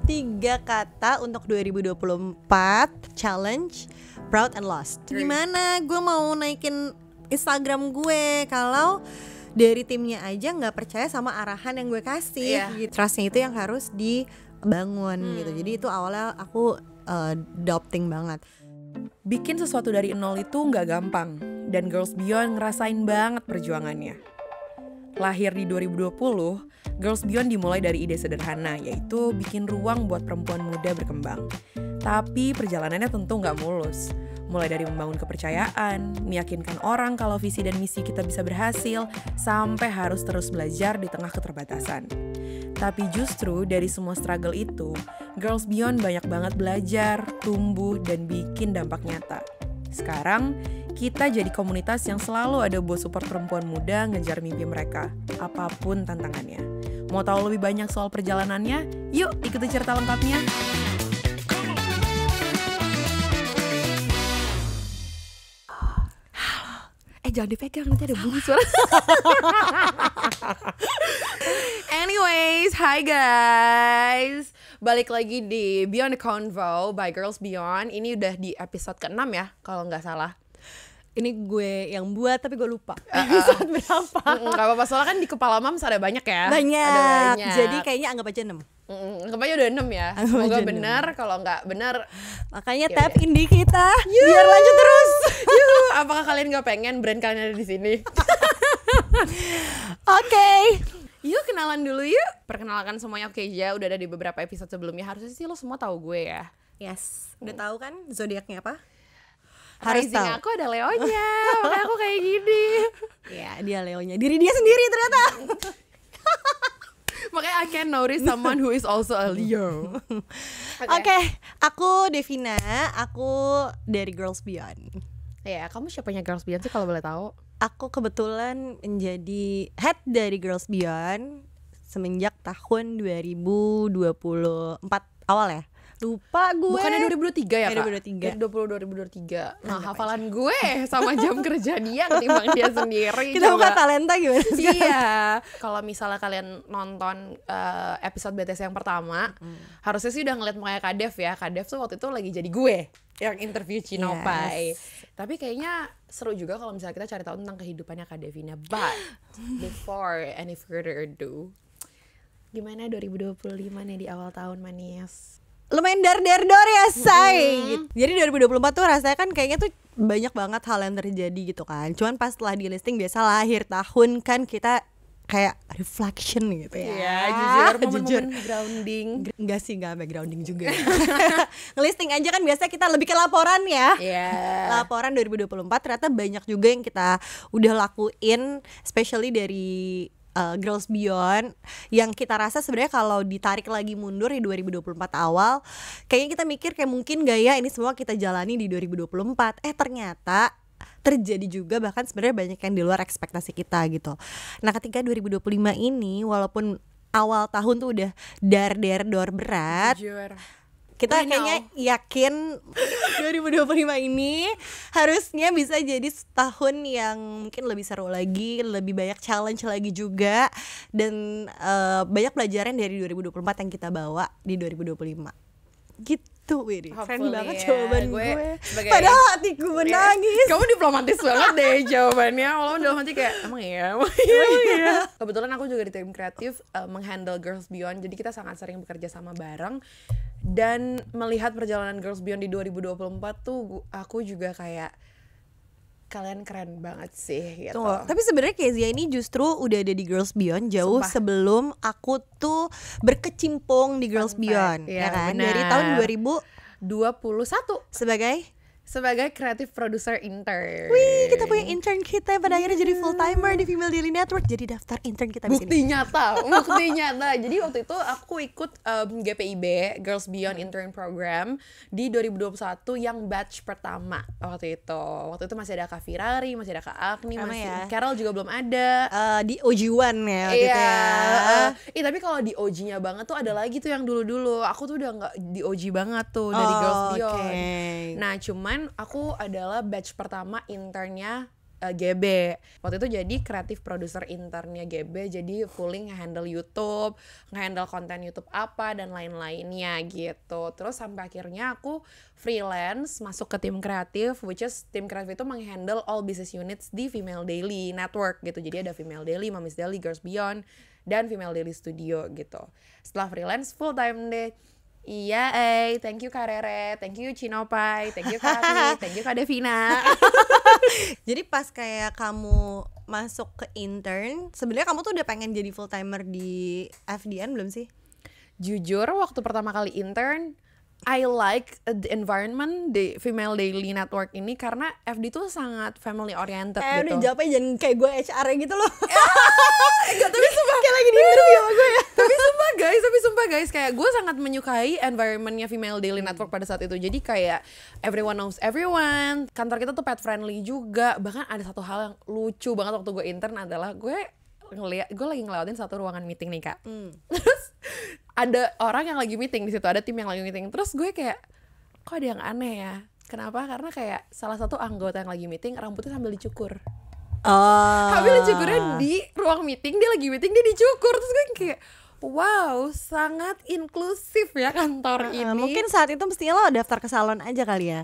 3 kata untuk 2024 challenge Proud and Lost. Gimana gue mau naikin Instagram gue kalau dari timnya aja nggak percaya sama arahan yang gue kasih. Gitu. Trustnya itu yang harus dibangun gitu. Jadi itu awalnya aku doubting banget. Bikin sesuatu dari nol itu nggak gampang, dan Girls Beyond ngerasain banget perjuangannya. Lahir di 2020, Girls Beyond dimulai dari ide sederhana, yaitu bikin ruang buat perempuan muda berkembang. Tapi perjalanannya tentu nggak mulus. Mulai dari membangun kepercayaan, meyakinkan orang kalau visi dan misi kita bisa berhasil, sampai harus terus belajar di tengah keterbatasan. Tapi justru dari semua struggle itu, Girls Beyond banyak banget belajar, tumbuh, dan bikin dampak nyata. Sekarang, kita jadi komunitas yang selalu ada buat support perempuan muda ngejar mimpi mereka, apapun tantangannya. Mau tahu lebih banyak soal perjalanannya? Yuk ikuti cerita lengkapnya! Jangan dipegang, nanti ada bunyi suara. Anyways, hi guys. Balik lagi di Beyond the Convo by Girls Beyond. Ini udah di episode ke-6 ya, kalau nggak salah. Ini gue yang buat tapi gue lupa episode berapa. Gak apa-apa, soalnya kan di kepala Mams ada banyak ya. Banyak. Jadi kayaknya anggap aja 6. Anggap aja udah 6 ya. Semoga benar, kalau nggak benar makanya tap in di kita biar lanjut terus. Apakah kalian gak pengen brand kalian ada di sini? Oke. Yuk kenalan dulu yuk. Perkenalkan semuanya. Oke ya, udah ada di beberapa episode sebelumnya. Harusnya sih lo semua tahu gue ya. Yes. Udah tahu kan zodiaknya apa? Harus tahu. Aku ada Leonya. Makanya aku kayak gini. Ya, dia Leonya. Diri dia sendiri ternyata. Makanya I can notice someone who is also a Leo. Oke, aku Devina. Aku dari Girls Beyond. Ya, kamu siapanya Girls Beyond sih kalau boleh tahu? Aku kebetulan menjadi head dari Girls Beyond semenjak tahun 2024 awal ya. Lupa gue. Bukannya 2023 ya, Kak? 2023. 2023. Nah, hafalan gue sama jam kerja dia ketimbang dia sendiri. Kita buka talenta gimana sekarang? Iya. Kalau misalnya kalian nonton episode BTS yang pertama, harusnya sih udah ngeliat mukanya Kak Dev ya. Kak Dev tuh waktu itu lagi jadi gue yang interview Cinopai. Tapi kayaknya seru juga kalau misalnya kita cari tahu tentang kehidupannya Kak Devina. But before any further ado, gimana 2025 nih di awal tahun manis? Lumayan dar ya say gitu. Jadi 2024 tuh rasanya kan kayaknya tuh banyak banget hal yang terjadi gitu kan. Cuman pas setelah di listing biasa akhir tahun kan kita kayak reflection gitu ya. Iya, jujur momen-momen grounding. Enggak sih, enggak sampai grounding juga. Ngelisting aja kan biasa kita lebih ke laporan ya. Laporan 2024 ternyata banyak juga yang kita udah lakuin, especially dari Girls Beyond, yang kita rasa sebenarnya kalau ditarik lagi mundur di 2024 awal, kayaknya kita mikir kayak mungkin gak ya ini semua kita jalani di 2024. Ternyata terjadi juga, bahkan sebenarnya banyak yang di luar ekspektasi kita gitu. Nah, ketika 2025 ini walaupun awal tahun tuh udah dar berat, kita kayaknya yakin 2025 ini harusnya bisa jadi tahun yang mungkin lebih seru lagi, lebih banyak challenge lagi juga, dan banyak pelajaran dari 2024 yang kita bawa di 2025 gitu. Wih, keren banget jawaban gue. Padahal hatiku menangis. Kamu diplomatis banget deh jawabannya. Walaupun dalam hati kayak emang iya. Kebetulan aku juga di tim kreatif menghandle Girls Beyond. Jadi kita sangat sering bekerja sama bareng. Dan melihat perjalanan Girls Beyond di 2024 tuh aku juga kayak kalian keren banget sih gitu. Tapi sebenarnya Kezia ini justru udah ada di Girls Beyond jauh sebelum aku tuh berkecimpung di Girls Beyond, ya kan? Benar. Dari tahun 2021 sebagai creative producer intern. Wih, kita punya intern kita yang pada akhirnya jadi full timer di Female Daily Network. Jadi daftar intern kita di sini. Bukti nyata. Jadi waktu itu aku ikut GPIB Girls Beyond Intern Program di 2021 yang batch pertama waktu itu. Waktu itu masih ada Kak Firari, masih ada Kak Agni, masih ya? Carol juga belum ada. Di OG1 ya waktu itu ya. Tapi kalau di OG-nya banget tuh ada lagi tuh yang dulu-dulu. Aku tuh udah nggak di OG banget tuh dari Girls Beyond. Nah, cuman aku adalah batch pertama internnya GB. Waktu itu jadi kreatif producer internnya GB, jadi fully nge-handle YouTube, nge-handle konten YouTube apa dan lain-lainnya gitu. Terus sampai akhirnya aku freelance masuk ke tim kreatif, which is tim kreatif itu meng-handle all business units di Female Daily Network gitu. Jadi ada Female Daily, Mommy's Daily, Girls Beyond, dan Female Daily Studio gitu. Setelah freelance full time deh. Iya, thank you Kak Rere, thank you Cinopai, thank you Kak Ati, thank you Kak Devina. Jadi pas kayak kamu masuk ke intern, sebenarnya kamu tuh udah pengen jadi full timer di FDN belum sih? Jujur waktu pertama kali intern, I like the environment di Female Daily Network ini karena FD tuh sangat family oriented gitu. Udah jawabnya jangan kayak gue HR gitu loh. Enggak, tapi sumpah kayak lagi di interview sama gue ya. Tapi sumpah guys, kayak gue sangat menyukai environmentnya Female Daily Network pada saat itu. Jadi kayak everyone knows everyone. Kantor kita tuh pet friendly juga. Bahkan ada satu hal yang lucu banget waktu gue intern adalah gue lagi ngelewatin satu ruangan meeting nih Kak. Terus ada orang yang lagi meeting di situ, ada tim yang lagi meeting. Terus gue kayak, kok ada yang aneh ya? Kenapa? Karena kayak salah satu anggota yang lagi meeting rambutnya sambil dicukur. Sambil dicukurnya di ruang meeting, dia lagi meeting dia dicukur. Terus gue kayak, wow, sangat inklusif ya kantor ini. Mungkin saat itu mestinya lo daftar ke salon aja kali ya.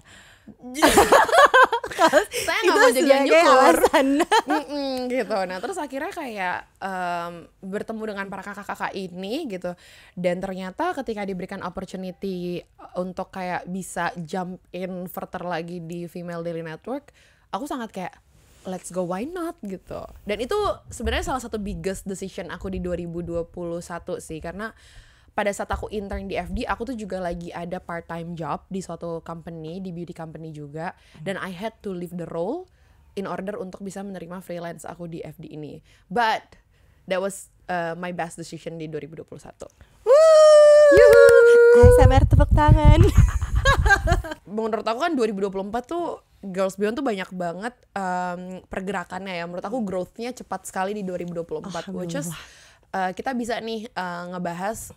Saya nggak mau jadi yang nyukur gitu. Nah terus akhirnya kayak bertemu dengan para kakak-kakak ini gitu, dan ternyata ketika diberikan opportunity untuk kayak bisa jump in further lagi di Female Daily Network, aku sangat kayak let's go, why not gitu. Dan itu sebenarnya salah satu biggest decision aku di 2021 sih, karena pada saat aku intern di FD, aku tuh juga lagi ada part-time job di suatu company, di beauty company juga. Dan I had to leave the role in order untuk bisa menerima freelance aku di FD ini. But that was my best decision di 2021. ASMR tepuk tangan. Menurut aku kan 2024 tuh Girls Beyond tuh banyak banget pergerakannya ya. Menurut aku growth-nya cepat sekali di 2024. Which is kita bisa nih ngebahas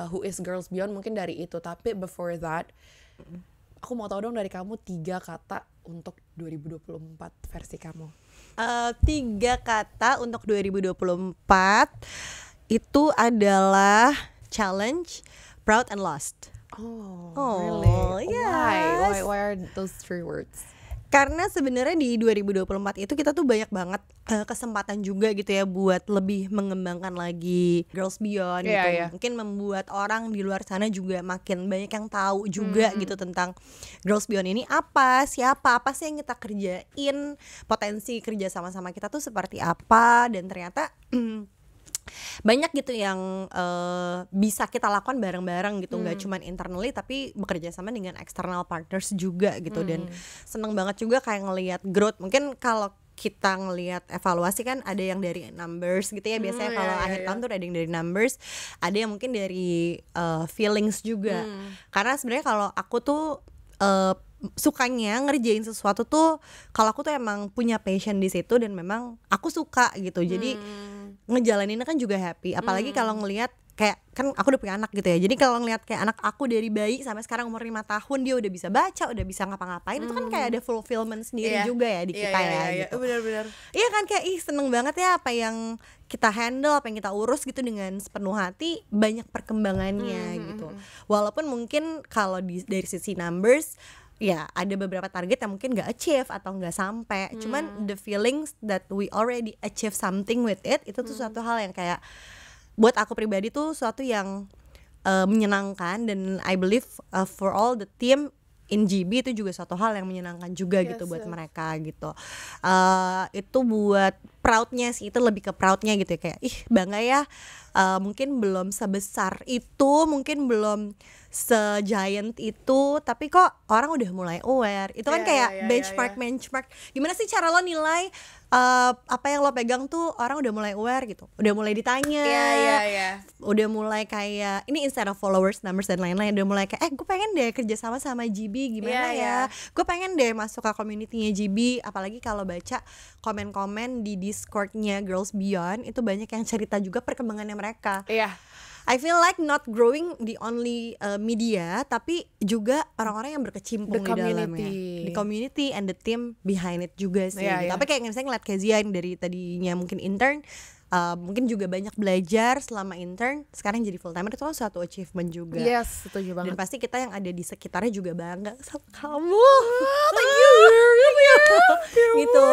who is Girls Beyond mungkin dari itu. Tapi before that, aku mau tahu dong dari kamu 3 kata untuk 2024 versi kamu. 3 kata untuk 2024 itu adalah challenge, proud, and lost. Oh really? Yes. Why are those 3 words? Karena sebenarnya di 2024 itu kita tuh banyak banget kesempatan juga gitu ya buat lebih mengembangkan lagi Girls Beyond gitu. Mungkin membuat orang di luar sana juga makin banyak yang tahu juga gitu tentang Girls Beyond ini apa sih yang kita kerjain, potensi kerja sama-sama kita tuh seperti apa, dan ternyata banyak gitu yang bisa kita lakukan bareng-bareng gitu, nggak cuman internally tapi bekerja sama dengan external partners juga gitu. Dan seneng banget juga kayak ngelihat growth. Mungkin kalau kita ngelihat evaluasi kan ada yang dari numbers gitu ya, biasanya kalau akhir tahun tuh ada yang dari numbers, ada yang mungkin dari feelings juga. Karena sebenarnya kalau aku tuh sukanya ngerjain sesuatu tuh kalau aku tuh emang punya passion di situ dan memang aku suka gitu. Jadi ngejalaninnya kan juga happy, apalagi kalau ngelihat kayak kan aku udah punya anak gitu ya. Jadi kalau ngelihat kayak anak aku dari bayi sampai sekarang umur 5 tahun dia udah bisa baca, udah bisa ngapa-ngapain, itu kan kayak ada fulfillment sendiri juga ya di kita gitu. Benar-benar. Iya kan, kayak seneng banget ya apa yang kita handle, apa yang kita urus gitu dengan sepenuh hati, banyak perkembangannya gitu. Walaupun mungkin kalau dari sisi numbers ya ada beberapa target yang mungkin gak achieve atau gak sampai, cuman the feelings that we already achieve something with it, itu tuh suatu hal yang kayak buat aku pribadi tuh suatu yang menyenangkan. Dan I believe for all the team in GB itu juga suatu hal yang menyenangkan juga gitu buat mereka gitu. Itu buat proudnya sih, itu lebih ke proudnya gitu ya, kayak bangga ya. Mungkin belum sebesar itu, mungkin belum se-giant itu, tapi kok orang udah mulai aware. Itu kan kayak benchmark. Gimana sih cara lo nilai apa yang lo pegang tuh orang udah mulai aware gitu, udah mulai ditanya, udah mulai kayak ini instead of followers, numbers dan lain-lain, udah mulai kayak gue pengen deh kerja sama GB gimana ya, gue pengen deh masuk ke community-nya GB. Apalagi kalau baca komen-komen di Discord-nya Girls Beyond, itu banyak yang cerita juga perkembangannya mereka. I feel like not growing the only media, tapi juga orang-orang yang berkecimpung di dalamnya, the community and the team behind it juga sih. Tapi kayak misalnya ngeliat Kezia yang dari tadinya mungkin intern, mungkin juga banyak belajar selama intern, sekarang jadi full timer, itu kan suatu achievement juga. Yes, setuju banget. Dan pasti kita yang ada di sekitarnya juga bangga sama kamu. Thank you. Gitu.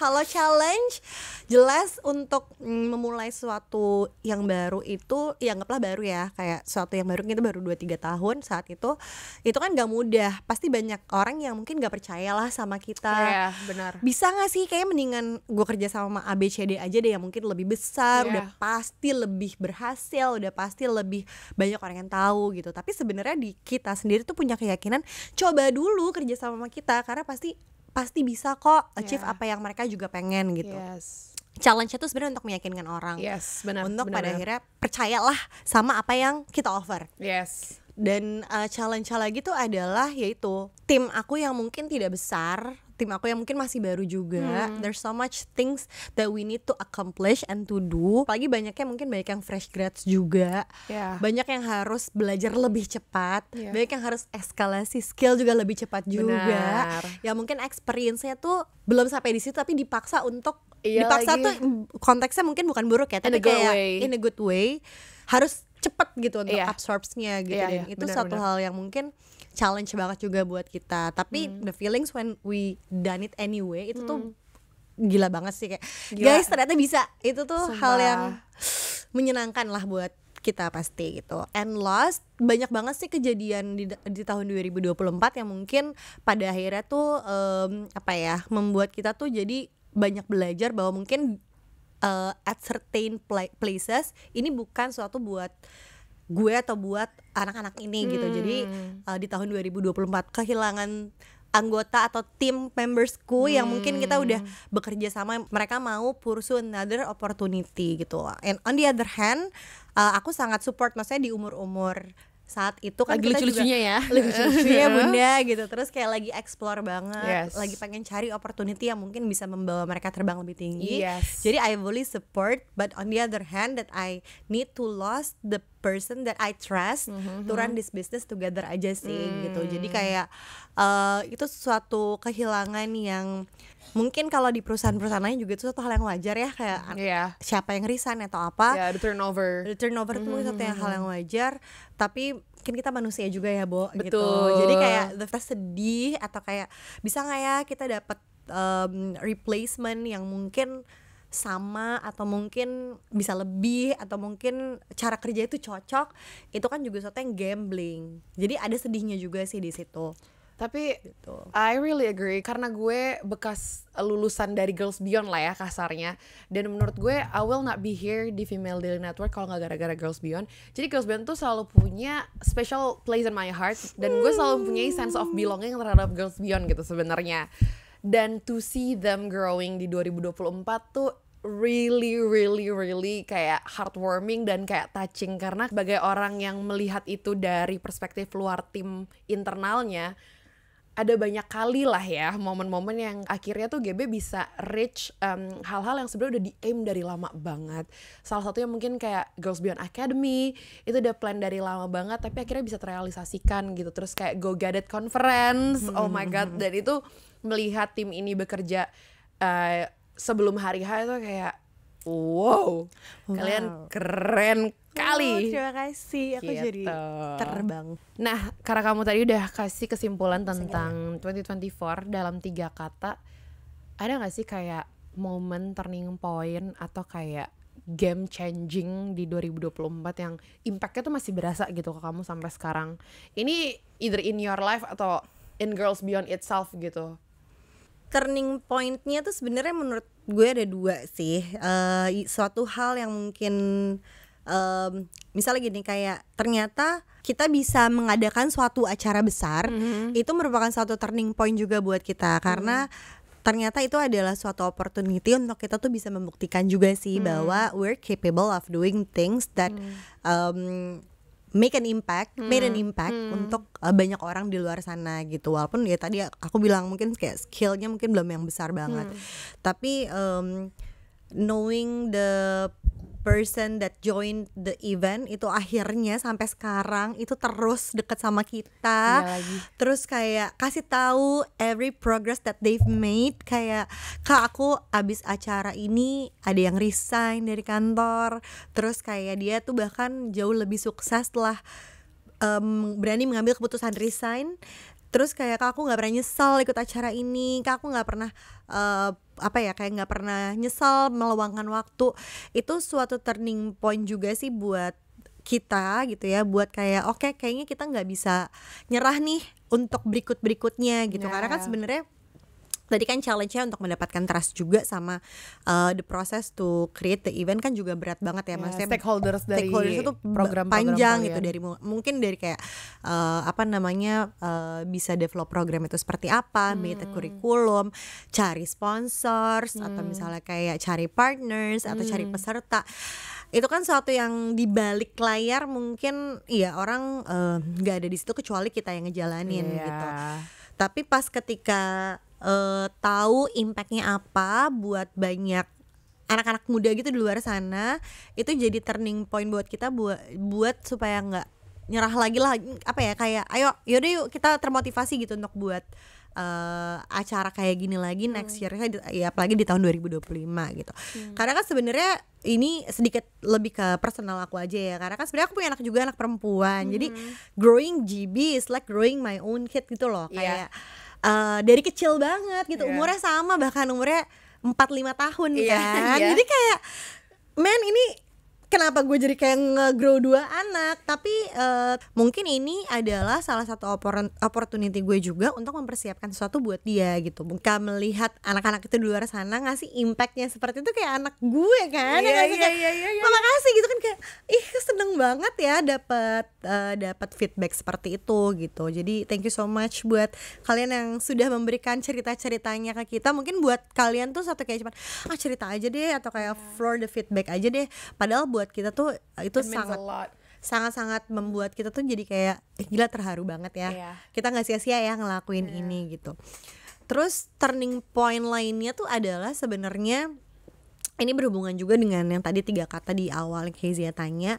Kalau challenge, jelas untuk memulai sesuatu yang baru itu, ya anggaplah baru ya, kayak sesuatu yang baru, kita baru 2-3 tahun saat itu kan gak mudah. Pasti banyak orang yang mungkin gak percaya lah sama kita. Benar. Bisa gak sih, kayak mendingan gue kerja sama ABCD aja deh yang mungkin lebih besar, udah pasti lebih berhasil, udah pasti lebih banyak orang yang tahu gitu. Tapi sebenarnya di kita sendiri tuh punya keyakinan, coba dulu kerja sama kita, karena pasti bisa kok achieve apa yang mereka juga pengen gitu. Challenge itu sebenarnya untuk meyakinkan orang, benar, untuk benar, pada akhirnya percayalah sama apa yang kita offer. Dan challenge lagi tuh adalah yaitu tim aku yang mungkin tidak besar, tim aku yang mungkin masih baru juga. There's so much things that we need to accomplish and to do. Apalagi banyaknya mungkin banyak yang fresh grads juga, banyak yang harus belajar lebih cepat, banyak yang harus eskalasi skill juga lebih cepat juga. Ya mungkin experience-nya tuh belum sampai di situ, tapi dipaksa untuk dipaksa lagi. Tuh konteksnya mungkin bukan buruk ya, tapi kayak in a good way, harus cepet gitu untuk absorbnya gitu. Dan itu satu hal yang mungkin challenge banget juga buat kita. Tapi the feelings when we done it anyway, itu tuh gila banget sih, kayak guys ternyata bisa. Itu tuh hal yang menyenangkan lah buat kita pasti gitu. And last, banyak banget sih kejadian di tahun 2024 yang mungkin pada akhirnya tuh membuat kita tuh jadi banyak belajar bahwa mungkin at certain places ini bukan suatu buat gue atau buat anak-anak ini gitu. Jadi di tahun 2024 kehilangan anggota atau tim membersku yang mungkin kita udah bekerja sama, mereka mau pursue another opportunity gitu. And on the other hand, aku sangat support, maksudnya di umur-umur saat itu kan lagi kita lucu-lucunya juga lucu-lucunya bunda gitu, terus kayak lagi explore banget, lagi pengen cari opportunity yang mungkin bisa membawa mereka terbang lebih tinggi. Jadi I fully support, but on the other hand that I need to lose the person that I trust to run this business together aja sih gitu. Jadi kayak itu suatu kehilangan yang mungkin kalau di perusahaan-perusahaan lain juga itu suatu hal yang wajar ya, kayak siapa yang resign atau apa, the turnover itu mungkin suatu hal yang wajar. Tapi mungkin kita manusia juga ya, Bo. Gitu. Jadi kayak kita sedih atau kayak bisa nggak ya kita dapat replacement yang mungkin sama atau mungkin bisa lebih, atau mungkin cara kerja itu cocok. Itu kan juga suatu yang gambling. Jadi ada sedihnya juga sih di situ. Tapi gitu. I really agree, karena gue bekas lulusan dari Girls Beyond lah ya kasarnya. Dan menurut gue I will not be here di Female Daily Network kalau gak gara-gara Girls Beyond. Jadi Girls Beyond tuh selalu punya special place in my heart, dan gue selalu punya sense of belonging terhadap Girls Beyond gitu sebenarnya. Dan to see them growing di 2024 tuh really kayak heartwarming dan kayak touching, karena sebagai orang yang melihat itu dari perspektif luar tim internalnya, ada banyak kali lah ya momen-momen yang akhirnya tuh GB bisa reach hal-hal yang sebenarnya udah di-aim dari lama banget. Salah satunya mungkin kayak Girls Beyond Academy, itu udah plan dari lama banget tapi akhirnya bisa terrealisasikan gitu. Terus kayak Go Get It Conference, oh my god, dan itu melihat tim ini bekerja sebelum hari H itu kayak wow. Kalian keren kali. Terima kasih, aku gitu. Jadi terbang. Nah, karena kamu tadi udah kasih kesimpulan tentang 2024 dalam 3 kata, ada gak sih kayak momen turning point atau kayak game changing di 2024 yang impactnya tuh masih berasa gitu ke kamu sampai sekarang? Ini either in your life atau in Girls Beyond itself gitu. Turning point-nya tuh sebenarnya menurut gue ada 2 sih. Suatu hal yang mungkin misalnya gini, kayak ternyata kita bisa mengadakan suatu acara besar, itu merupakan suatu turning point juga buat kita, karena ternyata itu adalah suatu opportunity untuk kita tuh bisa membuktikan juga sih bahwa we're capable of doing things that made an impact untuk banyak orang di luar sana gitu. Walaupun ya tadi aku bilang mungkin kayak skillnya mungkin belum yang besar banget, tapi knowing the person that joined the event itu akhirnya sampai sekarang itu terus deket sama kita. Terus kayak kasih tahu every progress that they've made. Kayak, Kak, aku abis acara ini ada yang resign dari kantor. Terus kayak dia tuh bahkan jauh lebih sukses setelah berani mengambil keputusan resign. Terus kayak, Kak, aku nggak pernah nyesel ikut acara ini. Kak, aku nggak pernah kayak nggak pernah nyesel meluangkan waktu. Itu suatu turning point juga sih buat kita gitu ya, buat kayak oke, kayaknya kita nggak bisa nyerah nih untuk berikutnya gitu. Karena kan sebenarnya tadi kan challenge-nya untuk mendapatkan trust juga sama the process to create the event kan juga berat banget ya, maksudnya stakeholders itu program panjang gitu, dari mungkin dari kayak bisa develop program itu seperti apa, make kurikulum, cari sponsors atau misalnya kayak cari partners atau cari peserta. Itu kan suatu yang di balik layar mungkin ya orang nggak ada di situ kecuali kita yang ngejalanin gitu. Tapi pas ketika tahu impactnya apa buat banyak anak-anak muda gitu di luar sana, itu jadi turning point buat kita buat supaya nggak nyerah lagi lah, kayak ayo yaudah yuk kita termotivasi gitu untuk buat acara kayak gini lagi next year ya, apalagi di tahun 2025 gitu. Karena kan sebenarnya ini sedikit lebih ke personal aku aja ya, karena kan sebenarnya aku punya anak juga, anak perempuan. Jadi growing GB is like growing my own kid gitu loh, kayak dari kecil banget gitu, umurnya sama, bahkan umurnya 4-5 tahun kan. Jadi kayak ini kenapa gue jadi kayak nge-grow 2 anak. Tapi mungkin ini adalah salah satu opportunity gue juga untuk mempersiapkan sesuatu buat dia gitu. Bukan melihat anak-anak itu di luar sana ngasih impactnya seperti itu kayak anak gue kan. Mama kasih gitu kan, kayak seneng banget ya dapat feedback seperti itu gitu. Jadi thank you so much buat kalian yang sudah memberikan cerita-ceritanya ke kita. Mungkin buat kalian tuh satu kayak cuman cerita aja deh, atau kayak floor the feedback aja deh. Padahal buat kita tuh itu sangat membuat kita tuh jadi kayak gila, terharu banget ya. Kita nggak sia-sia ya ngelakuin ini gitu. Terus turning point lainnya tuh adalah sebenarnya ini berhubungan juga dengan yang tadi 3 kata di awal Kezia tanya,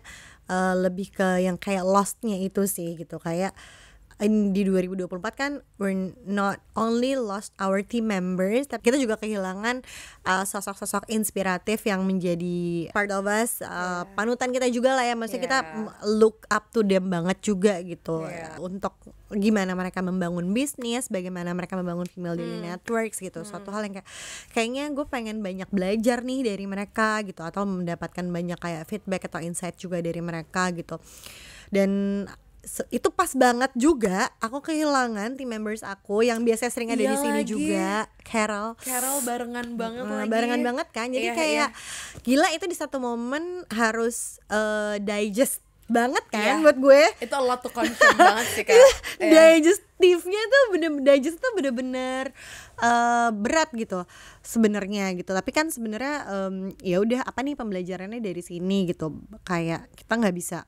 lebih ke yang kayak lostnya itu sih gitu. Kayak di 2024 kan we're not only lost our team members, tapi kita juga kehilangan sosok-sosok inspiratif yang menjadi part of us, panutan kita juga lah ya, maksudnya kita look up to them banget juga gitu, untuk gimana mereka membangun bisnis, bagaimana mereka membangun female daily networks gitu. Suatu hal yang kayaknya gue pengen banyak belajar nih dari mereka gitu, atau mendapatkan banyak kayak feedback atau insight juga dari mereka gitu. Dan itu pas banget juga aku kehilangan team members aku yang biasanya sering ada di sini juga, Carol barengan banget lagi. Barengan banget kan. Jadi kayak gila, itu di satu momen harus digest banget kan buat gue. Itu a lot to consume banget sih Kak. Digestifnya tuh bener-bener berat gitu sebenarnya gitu. Tapi kan sebenarnya ya udah, apa nih pembelajarannya dari sini gitu. Kayak kita nggak bisa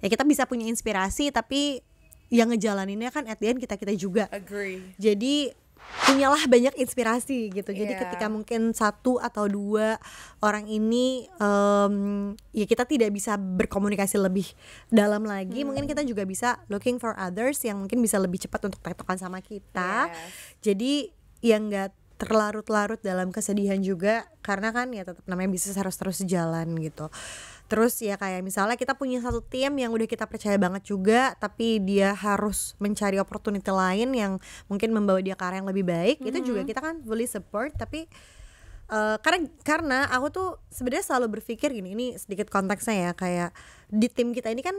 ya kita bisa punya inspirasi, tapi yang ngejalaninnya kan at the end kita juga. Agree. Jadi punyalah banyak inspirasi gitu. Jadi ketika mungkin 1 atau 2 orang ini ya kita tidak bisa berkomunikasi lebih dalam lagi, mungkin kita juga bisa looking for others yang mungkin bisa lebih cepat untuk tektokan sama kita. Jadi yang nggak terlarut-larut dalam kesedihan juga, karena kan ya tetap namanya bisnis harus terus jalan gitu. Terus ya kayak misalnya kita punya satu tim yang udah kita percaya banget juga, tapi dia harus mencari opportunity lain yang mungkin membawa dia ke arah yang lebih baik, itu juga kita kan fully support. Tapi karena aku tuh sebenarnya selalu berpikir gini, ini sedikit konteksnya ya, kayak di tim kita ini kan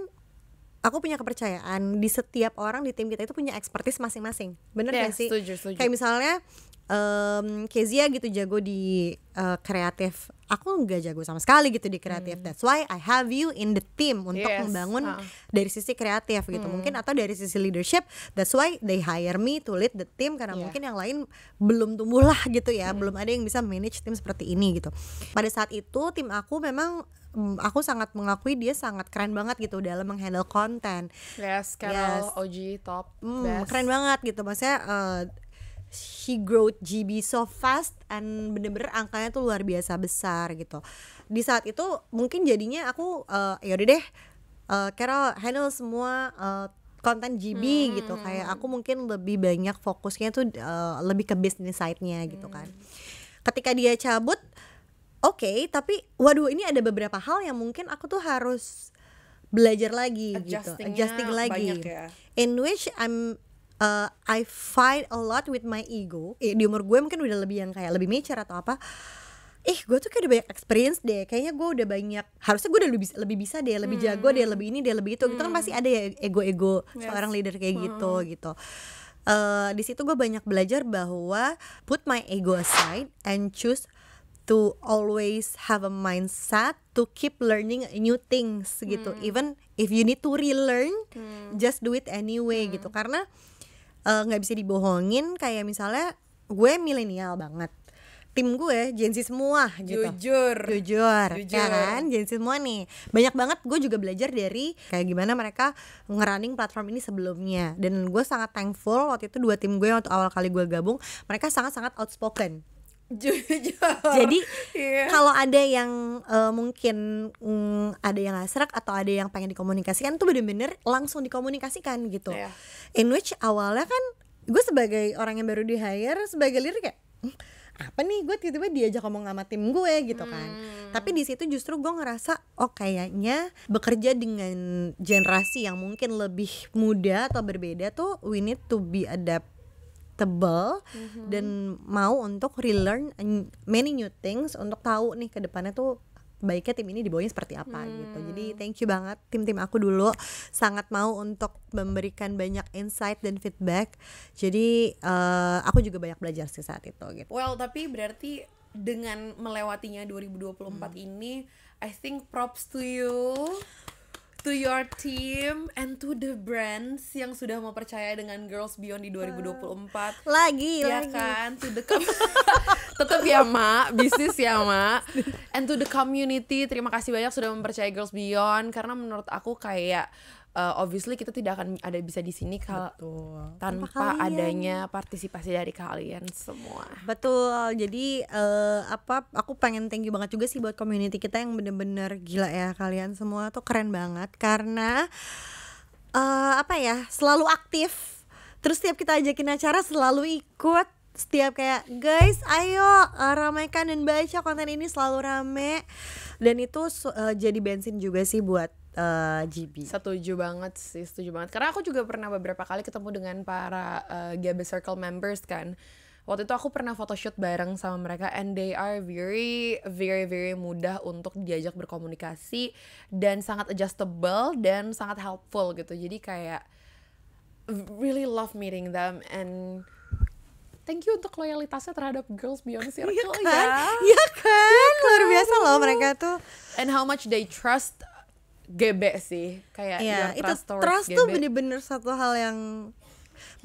aku punya kepercayaan di setiap orang di tim kita itu punya expertise masing-masing. Bener gak sih? Setuju. Kayak misalnya Kezia gitu jago di kreatif, aku nggak jago sama sekali gitu di kreatif. That's why I have you in the team untuk membangun dari sisi kreatif gitu. Mungkin atau dari sisi leadership, that's why they hire me to lead the team, karena mungkin yang lain belum tumbuh lah gitu ya, belum ada yang bisa manage tim seperti ini gitu. Pada saat itu tim aku memang aku sangat mengakui dia sangat keren banget gitu dalam menghandle konten. Carol, OG, top, best. Keren banget gitu, maksudnya she growth GB so fast and bener-bener angkanya tuh luar biasa besar gitu. Di saat itu mungkin jadinya aku yaudah deh Carol handle semua konten GB gitu, kayak aku mungkin lebih banyak fokusnya tuh lebih ke business side-nya gitu kan. Ketika dia cabut, oke, tapi waduh ini ada beberapa hal yang mungkin aku tuh harus belajar lagi gitu, adjusting lagi, ya. In which I fight a lot with my ego. Di umur gue mungkin udah lebih yang kayak lebih mature atau apa. Gue tuh kayak udah banyak experience deh. Kayaknya gue udah banyak. Harusnya gue udah lebih bisa deh, lebih jago deh, lebih ini deh, lebih itu. Itu kan pasti ada ya ego-ego seorang leader kayak gitu. Di situ gue banyak belajar bahwa put my ego aside and choose to always have a mindset to keep learning new things gitu. Even if you need to relearn, just do it anyway gitu. Karena nggak bisa dibohongin, kayak misalnya gue milenial banget, tim gue Gen Z semua gitu. Jujur ya kan, Gen Z semua nih. Banyak banget gue juga belajar dari kayak gimana mereka ngerunning platform ini sebelumnya. Dan gue sangat thankful waktu itu 2 tim gue waktu awal kali gue gabung, mereka sangat-sangat outspoken. Jujur. Jadi kalau ada yang mungkin ada yang nggak serak atau ada yang pengen dikomunikasikan tuh bener-bener langsung dikomunikasikan gitu. In which awalnya kan gue sebagai orang yang baru di hire sebagai leader kayak apa nih, gue tiba-tiba diajak ngomong sama tim gue gitu kan. Tapi di situ justru gue ngerasa kayaknya bekerja dengan generasi yang mungkin lebih muda atau berbeda tuh we need to be dan mau untuk relearn many new things untuk tahu nih ke depannya tuh baiknya tim ini dibawanya seperti apa gitu. Jadi thank you banget tim-tim aku dulu, sangat mau untuk memberikan banyak insight dan feedback. Jadi aku juga banyak belajar sih saat itu gitu. Well, tapi berarti dengan melewatinya 2024 ini, I think props to you, to your team, and to the brands yang sudah mau percaya dengan Girls Beyond di 2024. Lagi kan, to the tetap ya Mak, bisnis ya Mak. And to the community, terima kasih banyak sudah mempercayai Girls Beyond, karena menurut aku kayak obviously kita tidak akan ada bisa di sini kalau tanpa adanya partisipasi dari kalian semua. Betul. Jadi aku pengen thank you banget juga sih buat community kita yang bener-bener gila ya, kalian semua tuh keren banget karena selalu aktif. Terus setiap kita ajakin acara selalu ikut. Setiap kayak guys ayo ramaikan dan baca konten ini, selalu rame. Dan itu jadi bensin juga sih buat GB. Setuju banget sih, karena aku juga pernah beberapa kali ketemu dengan para GB Circle members kan. Waktu itu aku pernah photoshoot bareng sama mereka, and they are very very very mudah untuk diajak berkomunikasi dan sangat adjustable dan sangat helpful gitu. Jadi kayak really love meeting them, and thank you untuk loyalitasnya terhadap Girls Beyond Circle. Iya kan? Luar biasa loh mereka tuh. And how much they trust GB sih. Kayak itu trust tuh bener-bener satu hal yang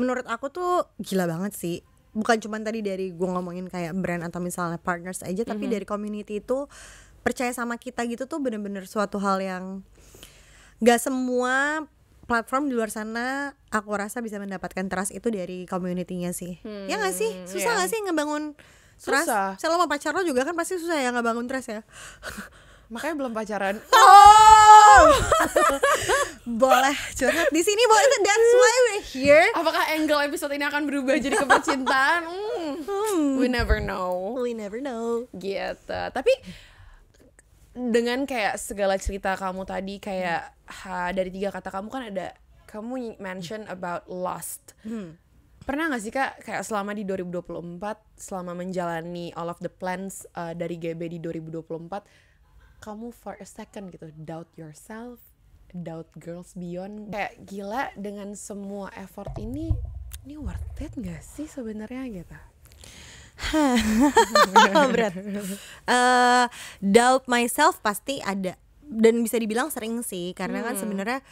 menurut aku tuh gila banget sih. Bukan cuma tadi dari gue ngomongin kayak brand atau misalnya partners aja, tapi dari community itu percaya sama kita gitu tuh bener-bener suatu hal yang gak semua platform di luar sana aku rasa bisa mendapatkan trust itu dari community-nya sih. Ya gak sih? Susah gak sih ngebangun trust? Selama pacar lo juga kan pasti susah ya ngebangun trust ya. Makanya belum pacaran. Boleh curhat di sini, boleh. That's why we're here. Apakah angle episode ini akan berubah jadi ke percintaan? We never know. Gitu. Tapi dengan kayak segala cerita kamu tadi, kayak dari 3 kata kamu kan ada, kamu mention about lost. Pernah gak sih Kak, kayak selama di 2024, selama menjalani all of the plans dari GB di 2024, kamu for a second gitu doubt yourself, doubt Girls Beyond, kayak gila dengan semua effort ini worth it gak sih sebenarnya gitu? Berat. Doubt myself pasti ada, dan bisa dibilang sering sih, karena kan sebenarnya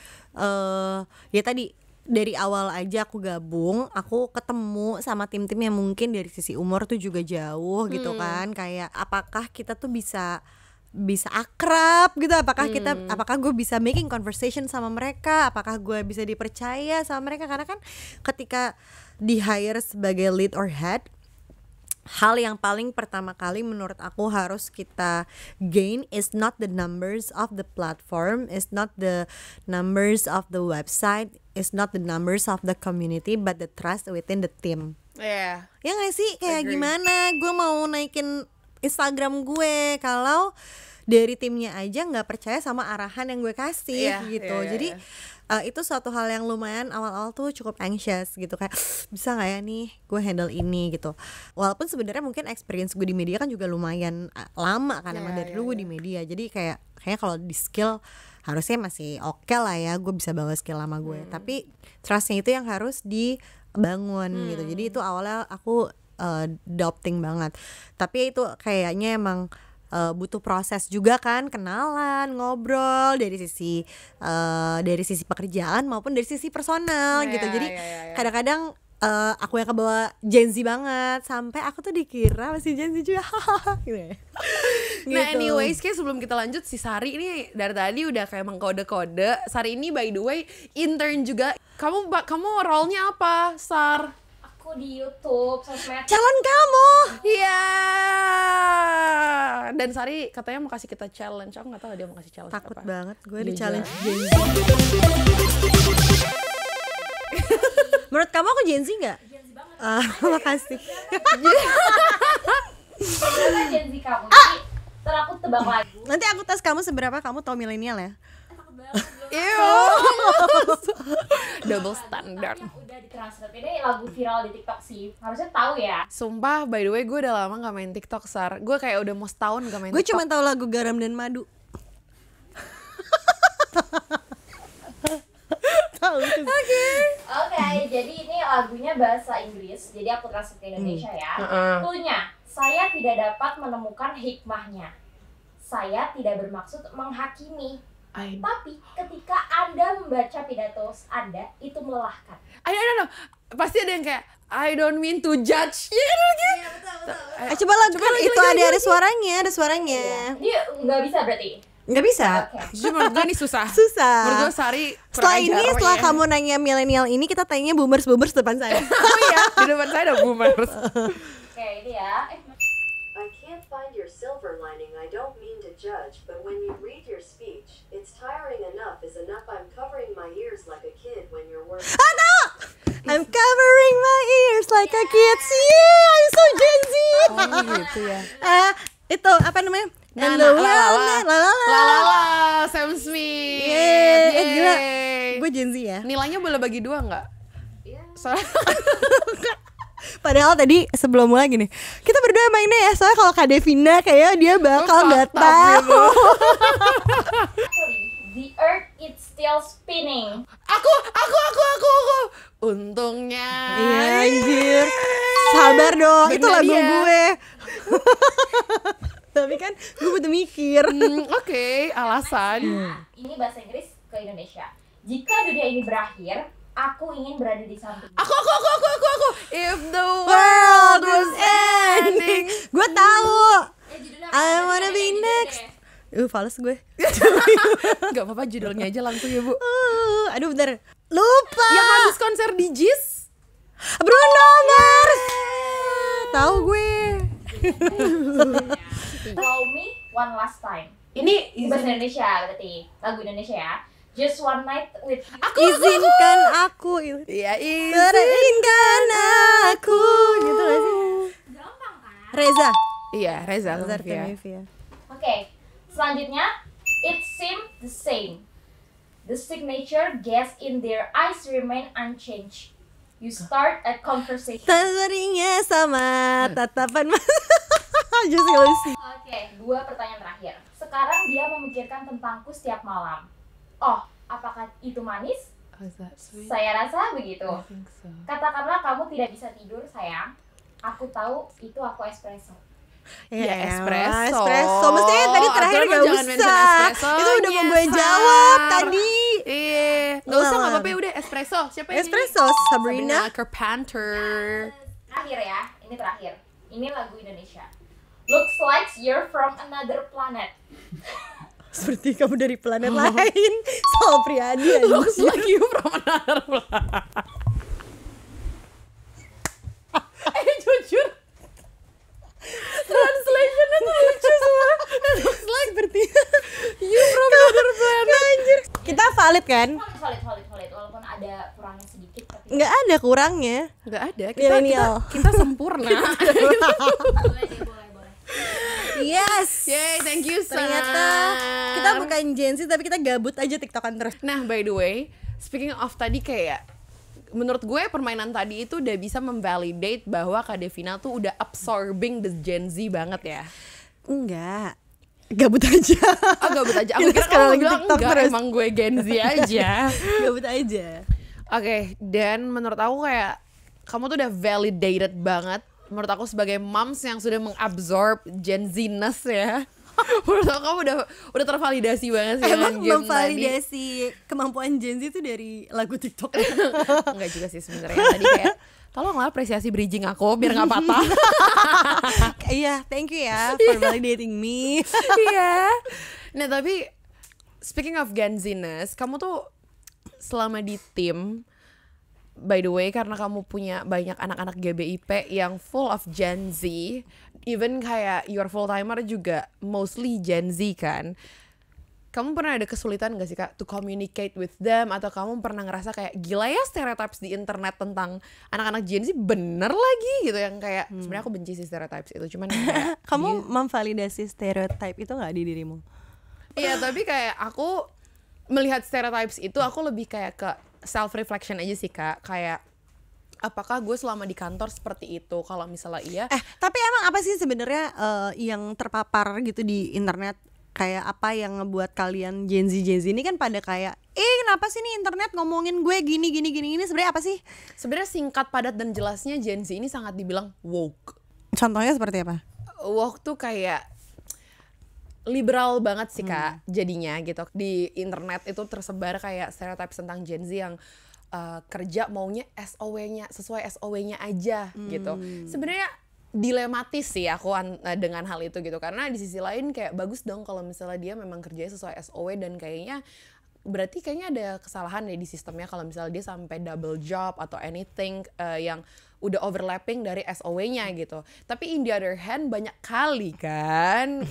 ya tadi dari awal aja aku gabung, aku ketemu sama tim-tim yang mungkin dari sisi umur tuh juga jauh gitu kan, kayak apakah kita tuh bisa bisa akrab gitu, apakah gue bisa making conversation sama mereka, apakah gue bisa dipercaya sama mereka. Karena kan ketika di hire sebagai lead or head, hal yang paling pertama kali menurut aku harus kita gain is not the numbers of the platform, is not the numbers of the website, is not the numbers of the community, but the trust within the team. Ya gak sih? Kayak gimana gue mau naikin Instagram gue kalau dari timnya aja nggak percaya sama arahan yang gue kasih gitu. Jadi itu suatu hal yang lumayan awal-awal tuh cukup anxious gitu, kayak bisa nggak ya nih gue handle ini gitu. Walaupun sebenarnya mungkin experience gue di media kan juga lumayan lama kan, emang dari dulu gue di media. Jadi kayaknya kalau di skill harusnya masih oke lah ya, gue bisa bawa skill lama gue. Tapi trustnya itu yang harus dibangun gitu. Jadi itu awalnya aku doubting banget. Tapi itu kayaknya emang butuh proses juga kan, kenalan, ngobrol dari sisi pekerjaan maupun dari sisi personal gitu. Jadi kadang-kadang aku yang kebawa Gen Z banget, sampai aku tuh dikira masih Gen Z juga. Gitu. Nah anyways, kayak sebelum kita lanjut, si Sari ini dari tadi udah kayak mengkode-kode. Sari ini by the way intern juga. Kamu role-nya apa, Sar? Aku di YouTube, sosmed. Calon kamu. Iya. Dan Sari katanya mau kasih kita challenge. Aku nggak tahu dia mau kasih challenge Takut apa. banget gue di challenge Gen Z. Menurut kamu aku Gen Z nggak? Gen Z banget. Makasih. Berapa Gen Z kamu? Jadi ntar aku tebak lagu. Nanti aku tes kamu seberapa kamu tahu milenial ya. Takut banget. Double standard. Yang udah ditranslate ini lagu viral di TikTok sih. Harusnya tahu ya. Sumpah, by the way, gue udah lama gak main TikTok, Sar. Gue kayak udah mau setahun gak main Gue TikTok. cuma tahu lagu Garam dan Madu. Tahu itu. Oke, jadi ini lagunya bahasa Inggris. Jadi aku translate ke Indonesia ya. Cluenya, saya tidak dapat menemukan hikmahnya. Saya tidak bermaksud menghakimi. Tapi ketika Anda membaca pidato Anda, itu melelahkan. I don't know. Pasti ada yang kayak I don't mean to judge. Iya kan lagi? Iya, betul. Coba lagu kan itu ada suaranya. Jadi nggak bisa berarti? Nggak bisa. Justru menurut gue ini susah. Susah. Menurut gue Sari Setelah kamu nanya milenial ini, kita tanya boomers depan saya. Oh iya, di depan saya ada boomers. Oke, ini ya. I can't find your silver lining. I don't mean to judge, but when you read your speech, it's tiring enough is enough. I'm covering my ears like a kid when you're working. I'm covering my ears like a kid. Yeah, I'm so Gen Z. Oh gitu ya. Itu apa namanya? Sam Smith. Gila. Gue Gen Z ya. Nilainya boleh bagi 2 nggak? Iya. Padahal tadi sebelum mulai gini, kita berdua mainnya ya, soalnya kalau Kak Devina kayak dia bakal nggak tahu. Actually, the earth is still spinning. Aku. Untungnya. Iya anjir. Sabar dong, itu lagu gue. Tapi kan gue butuh mikir. Oke, alasan. Ini bahasa Inggris ke Indonesia. Jika dunia ini berakhir, aku ingin berada di samping. Aku. If the world was ending. Gue tahu. Judulnya I wanna be next. Fals gue. Gak apa-apa, judulnya aja langsung ya, Bu. Aduh bentar. Lupa. Yang habis konser di Jis. Bruno Mars. Tahu gue. Call me one last time. Ini Bahasa Indonesia berarti. Lagu Indonesia ya. Just one night with you. Izinkan aku. Iya, Izinkan aku. Gitu gak sih? Gampang kan? Reza. Iya, Reza Artamevia. Oke, selanjutnya it seemed the same. The signature gaze in their eyes remain unchanged. You start a conversation. Tazarinya sama tatapan Just Lucy. Oke, 2 pertanyaan terakhir. Sekarang dia memikirkan tentangku setiap malam. Oh, apakah itu manis? Saya rasa begitu. Katakanlah kamu tidak bisa tidur, sayang. Aku tahu itu aku espresso. Ya, espresso. Mestinya tadi terakhir Aturan gak jangan mention usah. espresso. Itu udah mau gue Yes, jawab Sar. tadi. Iya, nggak usah, nggak apa-apa, udah espresso. Siapa yang Espresso, nyanyi? Sabrina. Carpenter. Terakhir ya, ini terakhir. Ini lagu Indonesia. Looks like you're from another planet. Seperti kamu dari planet lain. Sal Priadi Looks like you from another planet. Jujur translationnya tuh lucu semua. It looks like seperti you from another planet. Anjir. Kita valid kan? Valid walaupun ada kurangnya sedikit tapi Nggak ada kurangnya. Nggak ada, Millennial. kita sempurna. boleh. Yes. Yay, thank you Sam. Ternyata kita bukan Gen Z tapi kita gabut aja TikTokan terus. Nah, by the way, speaking of tadi kayak menurut gue permainan tadi itu udah bisa memvalidate bahwa Kak Devina tuh udah absorbing the Gen Z banget ya. Enggak. Gabut aja. Oh, gabut aja. Aku Kita kira sekarang kamu lagi bilang TikTok enggak, terus. emang gue Gen Z aja. Gabut aja. Oke, dan menurut aku kayak kamu tuh udah validated banget. Menurut aku sebagai moms yang sudah mengabsorb Gen Z-ness ya. Menurut aku kamu udah tervalidasi banget sih Emang dengan game memvalidasi kemampuan Gen Z itu dari lagu TikTok. Enggak juga sih sebenarnya. Tadi kayak tolonglah apresiasi bridging aku biar nggak patah. Iya, thank you ya for validating me. Iya. Nah tapi speaking of Gen Z-ness, kamu tuh selama di tim, by the way, karena kamu punya banyak anak-anak GBIP yang full of Gen Z, even kayak your full timer juga mostly Gen Z kan. Kamu pernah ada kesulitan gak sih Kak to communicate with them, atau kamu pernah ngerasa kayak gila ya stereotypes di internet tentang anak-anak Gen Z bener lagi gitu, yang kayak sebenarnya aku benci sih stereotypes itu, cuman kayak Kamu memvalidasi stereotype itu nggak di dirimu? iya, tapi kayak aku melihat stereotypes itu aku lebih kayak ke self reflection aja sih Kak, kayak apakah gue selama di kantor seperti itu? Kalau misalnya iya, Tapi emang apa sih sebenarnya yang terpapar gitu di internet? Kayak apa yang ngebuat kalian Gen Z ini kan pada kayak kenapa sih nih internet ngomongin gue gini sebenarnya apa sih? sebenarnya singkat, padat dan jelasnya Gen Z ini sangat dibilang woke. Contohnya seperti apa? Woke tuh kayak liberal banget sih Kak jadinya gitu. Di internet itu tersebar kayak stereotype tentang Gen Z yang kerja maunya SOW-nya sesuai SOW-nya aja gitu. Sebenarnya dilematis sih aku dengan hal itu gitu, karena di sisi lain kayak bagus dong kalau misalnya dia memang kerjanya sesuai SOW, dan kayaknya berarti kayaknya ada kesalahan deh di sistemnya kalau misalnya dia sampai double job atau anything yang udah overlapping dari SOW-nya gitu. Tapi in the other hand banyak kali kan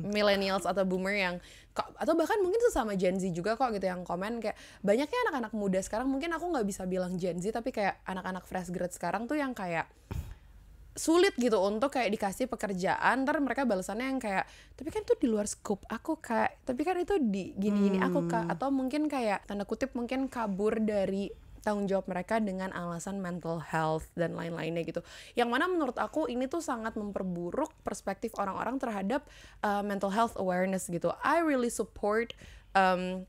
millennials atau boomer yang atau bahkan mungkin sesama Gen Z juga kok gitu yang komen kayak banyaknya anak-anak muda sekarang, mungkin aku nggak bisa bilang Gen Z tapi kayak anak-anak fresh grad sekarang tuh yang kayak sulit gitu untuk kayak dikasih pekerjaan, ntar mereka balasannya yang kayak tapi kan itu di luar scope aku Kak, tapi kan itu di gini-gini aku Kak, atau mungkin kayak tanda kutip mungkin kabur dari tanggung jawab mereka dengan alasan mental health dan lain-lainnya gitu, yang mana menurut aku ini tuh sangat memperburuk perspektif orang-orang terhadap mental health awareness gitu. I really support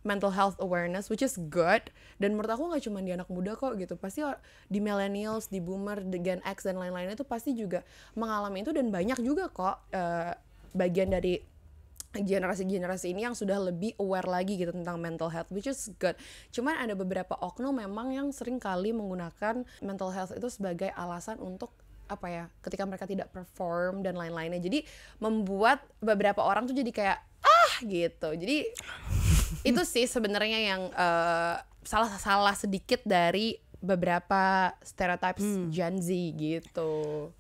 mental health awareness, which is good, dan menurut aku nggak cuma di anak muda kok gitu, pasti di millennials, di boomer, di Gen X dan lain-lainnya itu pasti juga mengalami itu, dan banyak juga kok bagian dari generasi-generasi ini yang sudah lebih aware lagi gitu tentang mental health, which is good. Cuman ada beberapa oknum memang yang sering kali menggunakan mental health itu sebagai alasan untuk apa ya, ketika mereka tidak perform dan lain-lainnya, jadi membuat beberapa orang tuh jadi kayak gitu. Jadi itu sih sebenarnya yang salah sedikit dari beberapa stereotypes Gen Z gitu.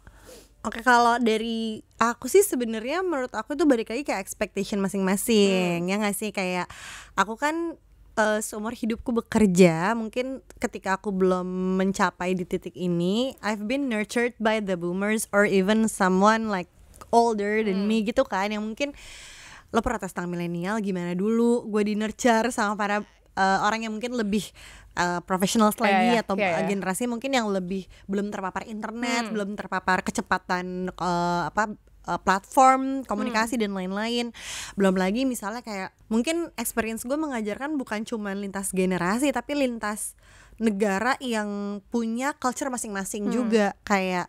Oke, kalau dari aku sih sebenarnya menurut aku itu balik lagi kayak expectation masing-masing. Ya nggak sih, kayak aku kan seumur hidupku bekerja, mungkin ketika aku belum mencapai di titik ini, I've been nurtured by the boomers or even someone like older than me gitu kan, yang mungkin lo protes tentang milenial gimana dulu, gue di nurture sama para orang yang mungkin lebih profesional lagi atau generasi mungkin yang lebih belum terpapar internet, belum terpapar kecepatan platform komunikasi dan lain-lain. Belum lagi misalnya kayak mungkin experience gue mengajarkan bukan cuma lintas generasi tapi lintas negara yang punya culture masing-masing juga. Kayak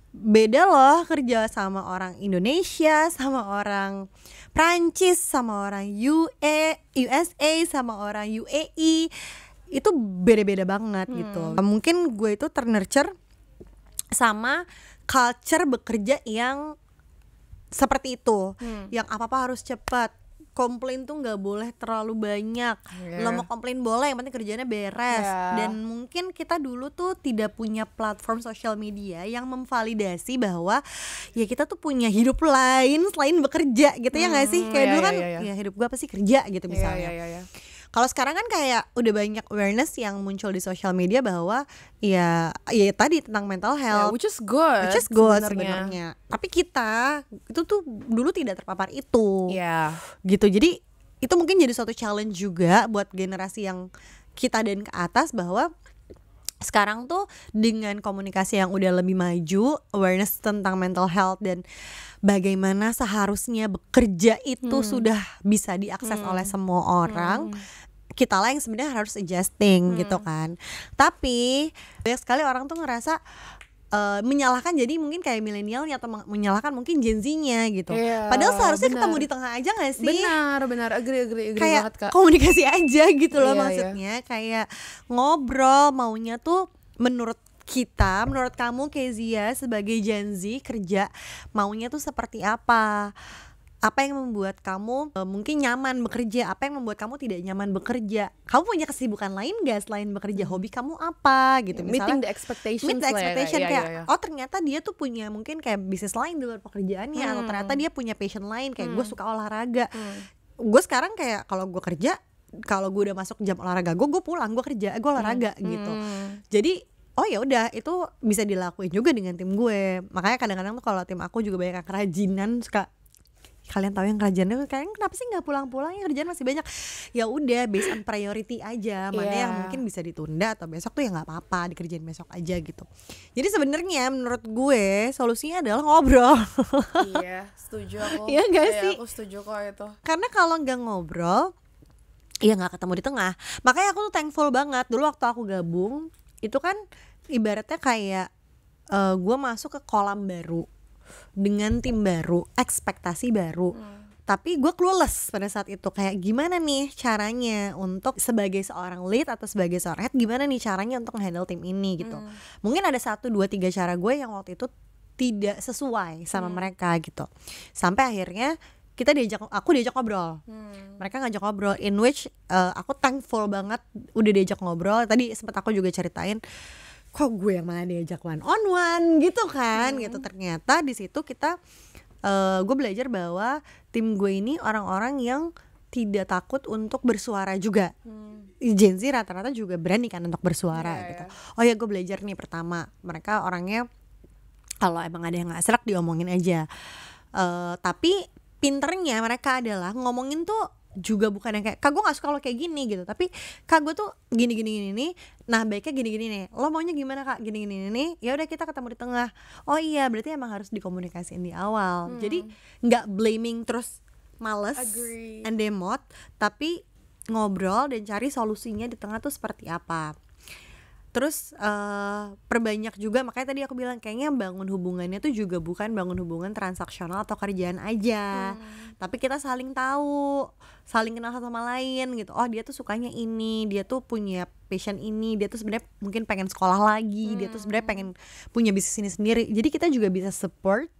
beda loh kerja sama orang Indonesia, sama orang Prancis, sama orang USA, sama orang UAE. Itu beda-beda banget gitu. Mungkin gue itu ternurture sama culture bekerja yang seperti itu, yang apa-apa harus cepat, komplain tuh nggak boleh terlalu banyak. Lo mau komplain boleh, yang penting kerjanya beres. Dan mungkin kita dulu tuh tidak punya platform sosial media yang memvalidasi bahwa ya kita tuh punya hidup lain selain bekerja gitu ya nggak sih? Kayak dulu kan ya hidup gue apa sih kerja gitu misalnya. Kalau sekarang kan kayak udah banyak awareness yang muncul di sosial media bahwa ya tadi tentang mental health, which is good sebenarnya. Tapi kita itu tuh dulu tidak terpapar itu, gitu. Jadi itu mungkin jadi suatu challenge juga buat generasi yang kita dan ke atas, bahwa sekarang tuh dengan komunikasi yang udah lebih maju, awareness tentang mental health dan bagaimana seharusnya bekerja itu sudah bisa diakses oleh semua orang. Kita lah yang sebenarnya harus adjusting gitu kan. Tapi banyak sekali orang tuh ngerasa menyalahkan, jadi mungkin kayak milenialnya atau menyalahkan mungkin Gen Z-nya gitu. Padahal seharusnya ketemu di tengah aja gak sih? Benar, agree kayak banget Kak. Komunikasi aja gitu loh maksudnya. Kayak ngobrol maunya tuh menurut kamu Kezia sebagai Gen Z kerja maunya tuh seperti apa? Apa yang membuat kamu mungkin nyaman bekerja? Apa yang membuat kamu tidak nyaman bekerja? Kamu punya kesibukan lain gak selain bekerja? Hobi kamu apa gitu? Misalnya meet the expectation kayak oh ternyata dia tuh punya mungkin kayak bisnis lain di luar pekerjaannya, atau ternyata dia punya passion lain kayak gue suka olahraga. Gue sekarang kayak kalau gue kerja, kalau gue udah masuk jam olahraga gue pulang, gue kerja, gue olahraga gitu. Jadi oh ya udah, itu bisa dilakuin juga dengan tim gue. Makanya kadang-kadang tuh kalau tim aku juga banyak yang kerajinan, suka kalian tahu yang kerjaannya kalian kenapa sih nggak pulang-pulang, ya kerjaan masih banyak. Ya udah, based on priority aja, mana yang mungkin bisa ditunda atau besok tuh ya nggak apa-apa, dikerjain besok aja gitu. Jadi sebenarnya menurut gue solusinya adalah ngobrol. Iya, setuju aku. Iya nggak sih? Aku setuju kok itu. Karena kalau nggak ngobrol, ya nggak ketemu di tengah. Makanya aku tuh thankful banget dulu waktu aku gabung, itu kan ibaratnya kayak gue masuk ke kolam baru dengan tim baru, ekspektasi baru. Tapi gue clueless pada saat itu, kayak gimana nih caranya untuk sebagai seorang lead atau sebagai seorang head, gimana nih caranya untuk handle tim ini gitu. Mungkin ada 1, 2, 3 cara gue yang waktu itu tidak sesuai sama mereka gitu. Sampai akhirnya aku diajak ngobrol. Mereka ngajak ngobrol, in which aku thankful banget udah diajak ngobrol. Tadi sempat aku juga ceritain, kok gue yang malah diajak one on one gitu kan. Gitu ternyata di situ gue belajar bahwa tim gue ini orang-orang yang tidak takut untuk bersuara juga. Gen Z rata-rata juga berani kan untuk bersuara gitu. Oh ya, gue belajar nih, pertama mereka orangnya kalau emang ada yang nggak serak diomongin aja. Tapi pinternya mereka adalah ngomongin tuh juga bukan yang kayak, Kak gue gak suka lo kayak gini gitu, tapi Kak gue tuh gini nih, nah baiknya gini nih, lo maunya gimana Kak, gini nih, ya udah kita ketemu di tengah. Oh iya, berarti emang harus dikomunikasiin di awal. Jadi nggak blaming terus males and demot, tapi ngobrol dan cari solusinya di tengah tuh seperti apa. Terus perbanyak juga, makanya tadi aku bilang kayaknya bangun hubungannya tuh juga bukan bangun hubungan transaksional atau kerjaan aja, tapi kita saling tahu, saling kenal satu sama lain gitu. Oh dia tuh sukanya ini, dia tuh punya passion ini, dia tuh sebenarnya mungkin pengen sekolah lagi, dia tuh sebenarnya pengen punya bisnis ini sendiri. Jadi kita juga bisa support,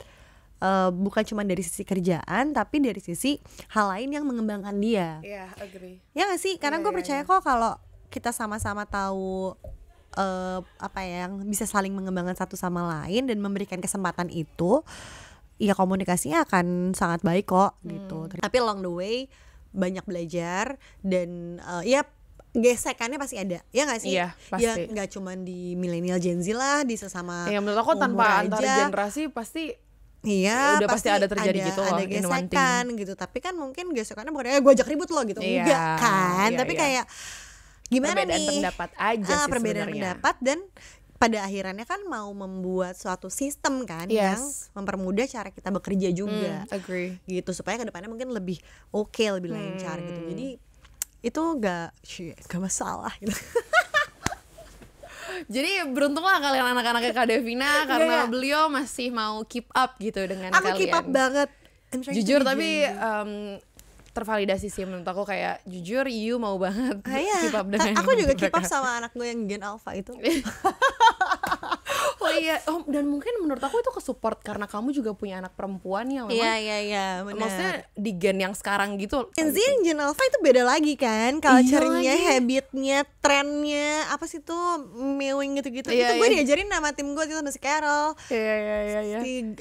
bukan cuma dari sisi kerjaan, tapi dari sisi hal lain yang mengembangkan dia. Agree. Ya nggak sih? Karena gue percaya kok kalau kita sama-sama tahu apa ya, yang bisa saling mengembangkan satu sama lain dan memberikan kesempatan itu, ya komunikasinya akan sangat baik kok gitu. Tapi along the way banyak belajar dan ya gesekannya pasti ada, ya nggak sih? Iya, pasti. Ya nggak cuma di milenial Gen Z lah, di sesama ya menurut aku tanpa antar generasi pasti iya, udah pasti ada terjadi gitu loh, ada gesekan gitu. Tapi kan mungkin gesekannya bukan gue ajak ribut lo gitu, enggak kan? Tapi kayak gimana perbedaan nih pendapat aja sih perbedaan sebenarnya. pendapat, dan pada akhirnya kan mau membuat suatu sistem kan yang mempermudah cara kita bekerja juga, agree gitu, supaya kedepannya mungkin lebih oke, lebih lancar gitu. Jadi itu gak masalah gitu. Jadi beruntunglah kalian anak-anaknya Kak Devina karena beliau masih mau keep up gitu dengan aku kalian. Keep up banget. Jujur tapi tervalidasi sih menurut aku, kayak jujur you mau banget keep up dengan aku juga keep up sama anak gue yang Gen Alpha itu. iya, dan mungkin menurut aku itu kesupport karena kamu juga punya anak perempuan ya memang. Iya, benar. Maksudnya di gen yang sekarang gitu. Gen Z dan Gen Alpha itu beda lagi kan, culture-nya, habitnya, trennya, apa sih tuh mewing gitu-gitu. Itu gue diajarin sama tim gue itu sama si Carol. Iya. Si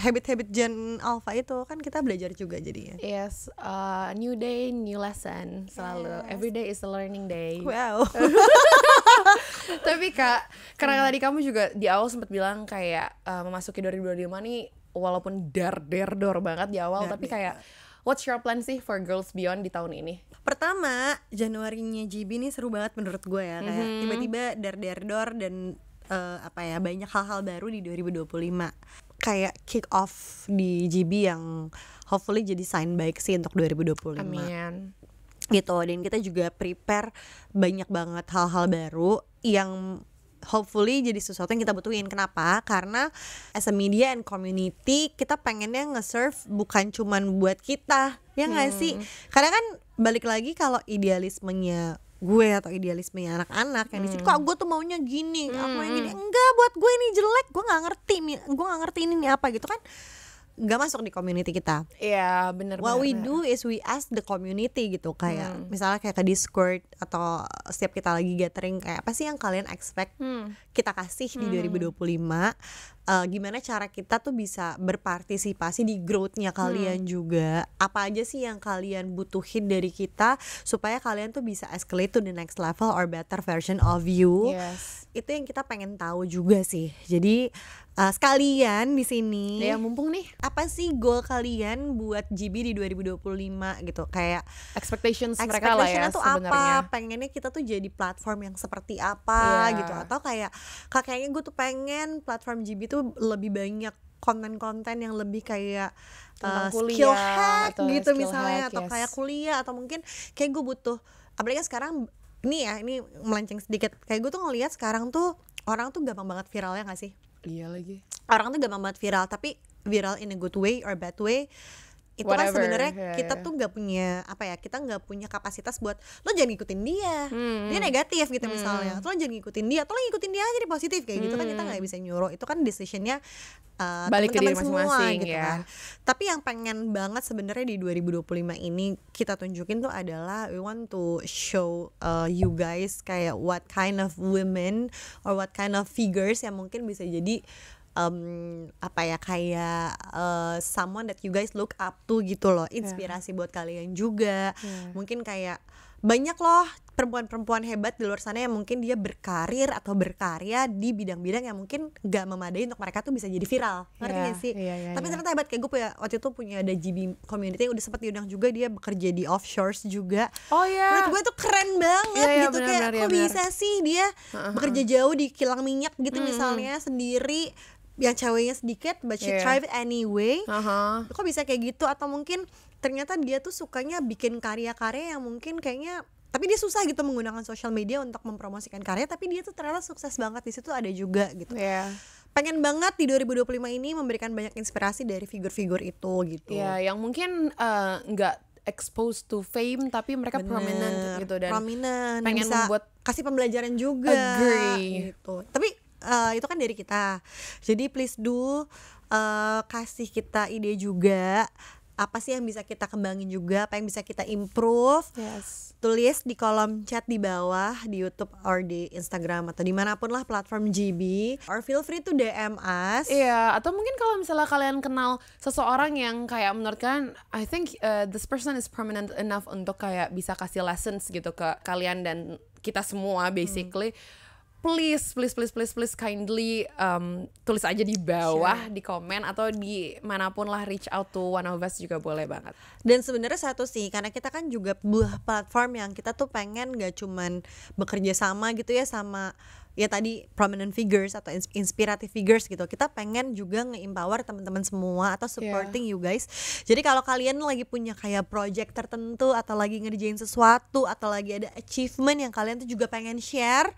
habit-habit Gen Alpha itu kan kita belajar juga jadinya. Yes, new day, new lesson selalu. Every day is a learning day. Wow. Tapi Kak, karena tadi kamu juga di awal sempat bilang kayak memasuki 2025 nih walaupun dor banget di awal, tapi kayak what's your plan sih for Girls Beyond di tahun ini? Pertama, Januarinya GB nih seru banget menurut gue ya, kayak tiba-tiba dor dan banyak hal-hal baru di 2025. Kayak kick off di GB yang hopefully jadi sign baik sih untuk 2025. Amin. Gitu, dan kita juga prepare banyak banget hal-hal baru yang hopefully jadi sesuatu yang kita butuhin. Kenapa? Karena as a media and community kita pengennya nge-serve bukan cuman buat kita, ya nggak sih? Karena kan balik lagi kalau idealismenya gue atau idealismenya anak-anak yang di situ, kok gue tuh maunya gini, aku maunya gini, enggak, buat gue ini jelek, gue nggak ngerti ini nih apa gitu kan, nggak masuk di community kita. Iya, benar. What we do is we ask the community gitu, kayak misalnya kayak ke Discord atau setiap kita lagi gathering, kayak apa sih yang kalian expect kita kasih di 2025, gimana cara kita tuh bisa berpartisipasi di growth-nya kalian juga, apa aja sih yang kalian butuhin dari kita supaya kalian tuh bisa escalate to the next level or better version of you. Itu yang kita pengen tahu juga sih. Jadi sekalian di sini ya, mumpung nih, apa sih goal kalian buat GB di 2025 gitu, kayak expectations mereka lah ya tuh sebenarnya. apa, pengennya kita tuh jadi platform yang seperti apa gitu, atau kayaknya gue tuh pengen platform GB tuh lebih banyak konten-konten yang lebih kayak skill hack gitu misalnya, atau kayak kuliah, atau mungkin kayak gue butuh, apalagi sekarang ini melenceng sedikit, kayak gue tuh ngelihat sekarang tuh orang tuh gampang banget viral, ya nggak sih? Iya lagi. Orang tuh gampang banget viral, tapi viral in a good way or bad way itu kan sebenarnya kita tuh nggak punya kita nggak punya kapasitas buat lo jangan ngikutin dia, dia negatif gitu misalnya, atau lo jangan ngikutin dia, atau lo ngikutin dia aja jadi positif kayak gitu kan, kita nggak bisa nyuruh, itu kan decisionnya balik ke diri semua masing-masing gitu kan. Tapi yang pengen banget sebenarnya di 2025 ini kita tunjukin tuh adalah we want to show you guys kayak what kind of women or what kind of figures yang mungkin bisa jadi kayak someone that you guys look up to gitu loh, inspirasi buat kalian juga. Mungkin kayak banyak loh perempuan-perempuan hebat di luar sana yang mungkin dia berkarir atau berkarya di bidang-bidang yang mungkin gak memadai untuk mereka tuh bisa jadi viral, ngerti gak sih? Tapi ternyata hebat, kayak gue waktu itu punya ada GB community yang udah sempat diundang juga, dia bekerja di offshores juga. Menurut gue tuh keren banget gitu, kayak kok bisa sih dia bekerja jauh di kilang minyak gitu misalnya sendiri, yang ceweknya sedikit but she thrive anyway. Kok bisa kayak gitu? Atau mungkin ternyata dia tuh sukanya bikin karya-karya yang mungkin kayaknya, tapi dia susah gitu menggunakan social media untuk mempromosikan karya, tapi dia tuh ternyata sukses banget di situ, ada juga gitu. Pengen banget di 2025 ini memberikan banyak inspirasi dari figur-figur itu gitu. Yang mungkin nggak exposed to fame tapi mereka prominent gitu, dan pengen bisa membuat kasih pembelajaran juga gitu. Tapi itu kan dari kita, jadi please do kasih kita ide juga, apa sih yang bisa kita kembangin juga, apa yang bisa kita improve. Tulis di kolom chat di bawah di YouTube or di Instagram atau dimanapun lah platform GB, or feel free to DM us. Atau mungkin kalau misalnya kalian kenal seseorang yang kayak menurut kalian I think this person is prominent enough untuk kayak bisa kasih lessons gitu ke kalian dan kita semua basically, please kindly tulis aja di bawah, di komen atau di manapun lah, reach out to one of us juga boleh banget. Dan sebenarnya satu sih, karena kita kan juga buah platform yang kita tuh pengen gak cuman bekerja sama gitu ya sama ya tadi prominent figures atau inspirative figures gitu, kita pengen juga nge-empower teman-teman semua atau supporting you guys. Jadi kalau kalian lagi punya kayak project tertentu atau lagi ngerjain sesuatu atau lagi ada achievement yang kalian tuh juga pengen share,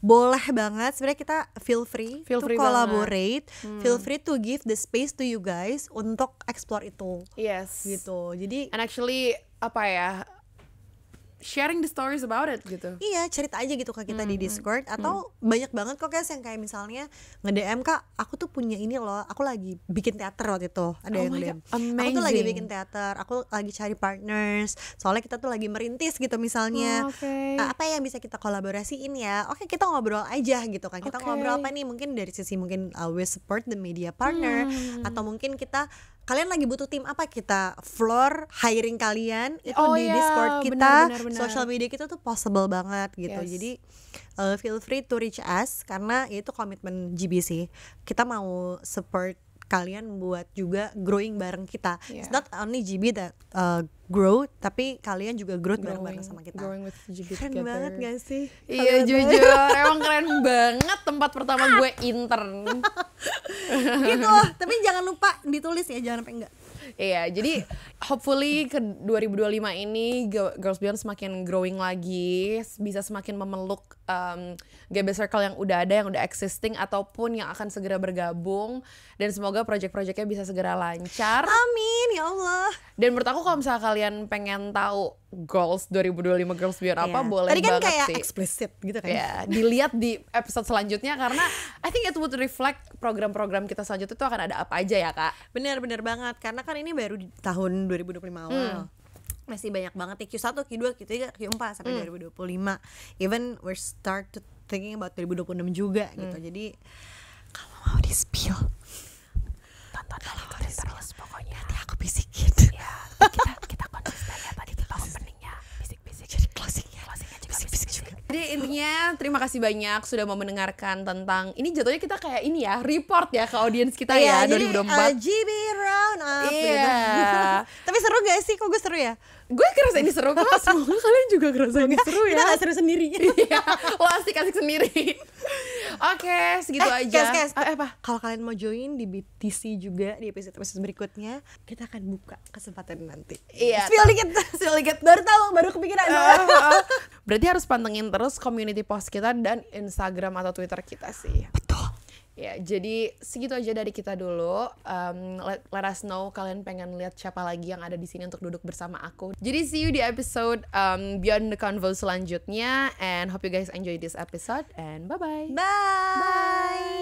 boleh banget. Sebenarnya kita feel free to collaborate, feel free to give the space to you guys untuk explore itu. Gitu. Jadi and actually sharing the stories about it gitu. Iya, cerita aja gitu ke kita di Discord. Atau banyak banget kok guys yang kayak misalnya nge-DM, Kak, aku tuh punya ini loh, aku lagi bikin teater waktu itu. Ada yang DM, aku tuh lagi bikin teater, aku lagi cari partners, soalnya kita tuh lagi merintis gitu misalnya. Apa yang bisa kita kolaborasiin ya? Oke, kita ngobrol aja gitu kan. Kita ngobrol apa nih, mungkin dari sisi mungkin we support the media partner, atau mungkin kalian lagi butuh tim apa, kita floor hiring kalian itu di Discord kita, bener. Social media kita tuh possible banget gitu. Jadi feel free to reach us, karena itu komitmen GB sih. Kita mau support kalian buat juga growing bareng kita. It's not only GB that grow, tapi kalian juga growth bareng-bareng sama kita. Growing with GB keren together. Banget gak sih? Iya jujur, emang keren banget tempat pertama gue intern. Gitu, tapi jangan lupa ditulis ya, jangan sampai enggak. Iya, jadi hopefully ke 2025 ini Girls Beyond semakin growing lagi, bisa semakin memeluk GB Circle yang udah ada, yang udah existing, ataupun yang akan segera bergabung. Dan semoga project-projectnya bisa segera lancar. Amin, ya Allah. Dan menurut aku kalau misalnya kalian pengen tahu goals 2025 Girls Beyond apa, boleh tadi kan banget kayak sih. explicit gitu kan. Ya, dilihat di episode selanjutnya, karena I think it would reflect program-program kita selanjutnya itu akan ada apa aja ya, Kak. Bener banget, karena kan ini baru di tahun 2025 awal. Masih banyak banget ya, Q1, Q2, Q3, Q4 sampai 2025. Even we're start to thinking about 2026 juga gitu. Jadi kalau mau di spill, tonton lagi terus pokoknya. Nanti aku bisikin. Ya, kita konsisten ya, tadi kita openingnya bisik-bisik. Jadi closingnya juga bisik-bisik juga. Jadi intinya terima kasih banyak sudah mau mendengarkan tentang ini. Jatuhnya kita kayak ini ya, report ya ke audiens kita ya, 2024. GB round up gitu. Tapi seru gak sih? Kok gue seru ya? Gue ngerasa ini seru kok. Semoga kalian juga ngerasa ini seru ya. Kita gak seru sendiri. Iya, lo asik-asik sendiri. Oke, segitu aja. Apa? Kalau kalian mau join di BTC juga di episode berikutnya, kita akan buka kesempatan nanti. Iya. Spill dikit. Baru kepikiran. Berarti harus pantengin terus community post kita dan Instagram atau Twitter kita sih. Betul. Ya, jadi segitu aja dari kita dulu. Let us know kalian pengen lihat siapa lagi yang ada di sini untuk duduk bersama aku. Jadi see you di episode Beyond the Convo selanjutnya, and hope you guys enjoy this episode, and bye-bye. Bye.